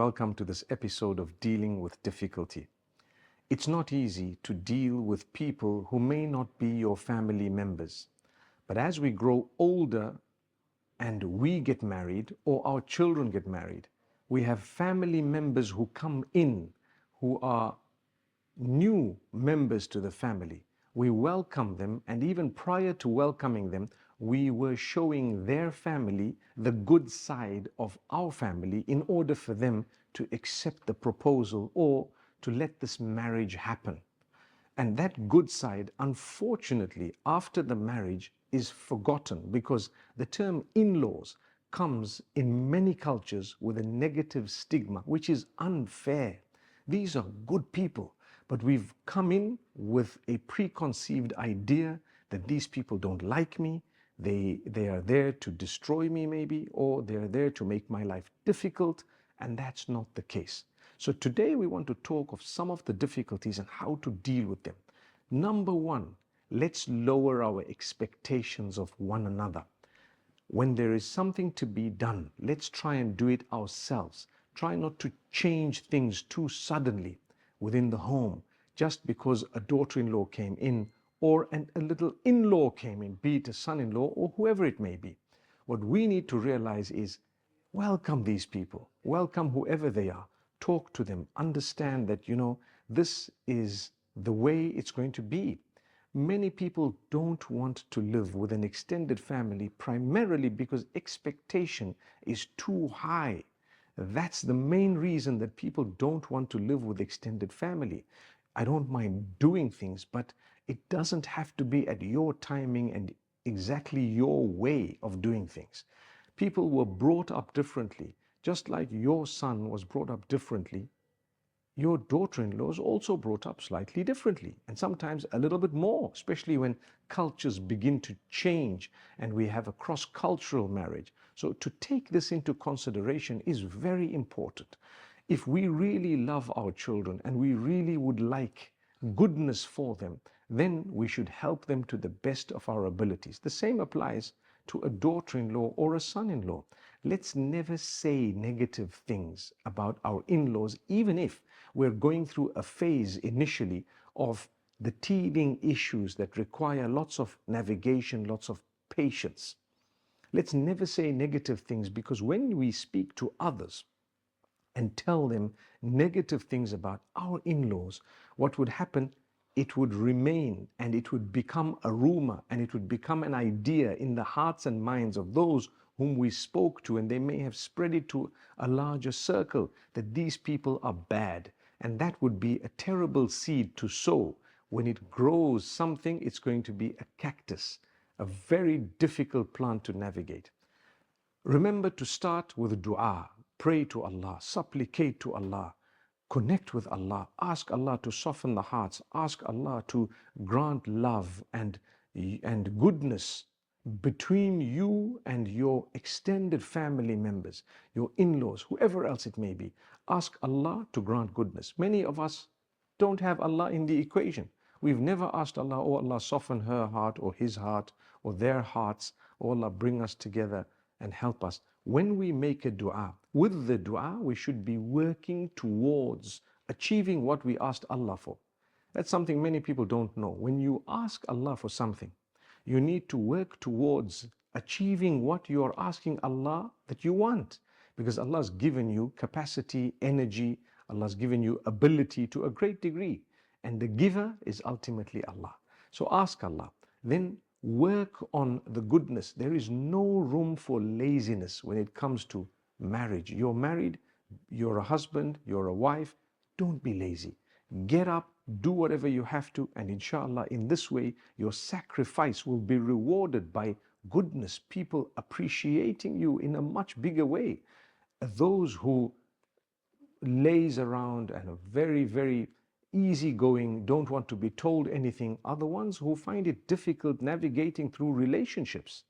Welcome to this episode of Dealing with Difficulty. It's not easy to deal with people who may not be your family members. But as we grow older and we get married or our children get married, we have family members who come in who are new members to the family. We welcome them, and even prior to welcoming them, we were showing their family the good side of our family in order for them to accept the proposal or to let this marriage happen. And that good side, unfortunately, after the marriage is forgotten because the term in-laws comes in many cultures with a negative stigma, which is unfair. These are good people, but we've come in with a preconceived idea that these people don't like me, they are there to destroy me maybe, or they are there to make my life difficult, and that's not the case. So today we want to talk of some of the difficulties and how to deal with them. Number one, let's lower our expectations of one another. When there is something to be done, let's try and do it ourselves. Try not to change things too suddenly within the home just because a daughter-in-law came in or a little in-law came in, be it a son-in-law or whoever it may be. What we need to realize is welcome these people, welcome whoever they are, talk to them, understand that, this is the way it's going to be. Many people don't want to live with an extended family primarily because expectation is too high. That's the main reason that people don't want to live with extended family. I don't mind doing things, but it doesn't have to be at your timing and exactly your way of doing things. People were brought up differently. Just like your son was brought up differently, your daughter-in-law is also brought up slightly differently, and sometimes a little bit more, especially when cultures begin to change and we have a cross-cultural marriage. So to take this into consideration is very important. If we really love our children and we really would like goodness for them, then we should help them to the best of our abilities. The same applies to a daughter-in-law or a son-in-law. Let's never say negative things about our in-laws, even if we're going through a phase initially of the teething issues that require lots of navigation, lots of patience. Let's never say negative things, because when we speak to others and tell them negative things about our in-laws, what would happen? It would remain and it would become a rumor and it would become an idea in the hearts and minds of those whom we spoke to, and they may have spread it to a larger circle that these people are bad. And that would be a terrible seed to sow. When it grows something, it's going to be a cactus, a very difficult plant to navigate. Remember to start with dua. Pray to Allah, supplicate to Allah, connect with Allah, ask Allah to soften the hearts, ask Allah to grant love and goodness between you and your extended family members, your in-laws, whoever else it may be. Ask Allah to grant goodness. Many of us don't have Allah in the equation. We've never asked Allah, oh Allah, soften her heart or his heart or their hearts, oh Allah, bring us together and help us. When we make a dua, with the dua, we should be working towards achieving what we asked Allah for. That's something many people don't know. When you ask Allah for something, you need to work towards achieving what you are asking Allah that you want. Because Allah has given you capacity, energy, Allah has given you ability to a great degree. And the giver is ultimately Allah. So ask Allah. Then work on the goodness. There is no room for laziness when it comes to marriage. You're married, you're a husband, you're a wife. Don't be lazy. Get up, do whatever you have to, and inshallah, in this way, your sacrifice will be rewarded by goodness, people appreciating you in a much bigger way. Those who laze around and are very, very easygoing, don't want to be told anything, are the ones who find it difficult navigating through relationships.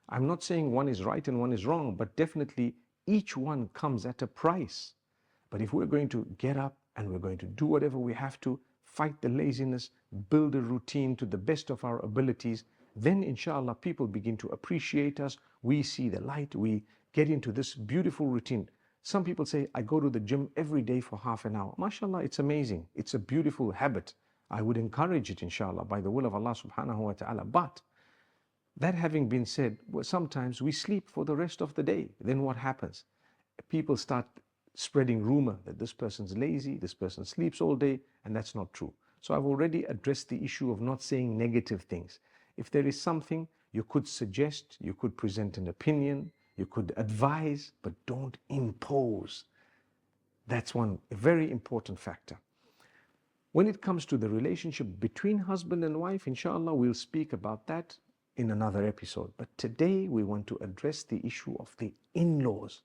I'm not saying one is right and one is wrong, but definitely each one comes at a price. But if we're going to get up and we're going to do whatever we have to, fight the laziness, build a routine to the best of our abilities, then inshallah people begin to appreciate us. We see the light, we get into this beautiful routine. Some people say, I go to the gym every day for half an hour. MashaAllah, it's amazing. It's a beautiful habit. I would encourage it, inshallah, by the will of Allah subhanahu wa ta'ala. But that having been said, well, sometimes we sleep for the rest of the day. Then what happens? People start spreading rumor that this person's lazy, this person sleeps all day, and that's not true. So I've already addressed the issue of not saying negative things. If there is something, you could suggest, you could present an opinion, you could advise, but don't impose. That's a very important factor. When it comes to the relationship between husband and wife, inshallah, we'll speak about that in another episode. But today we want to address the issue of the in-laws.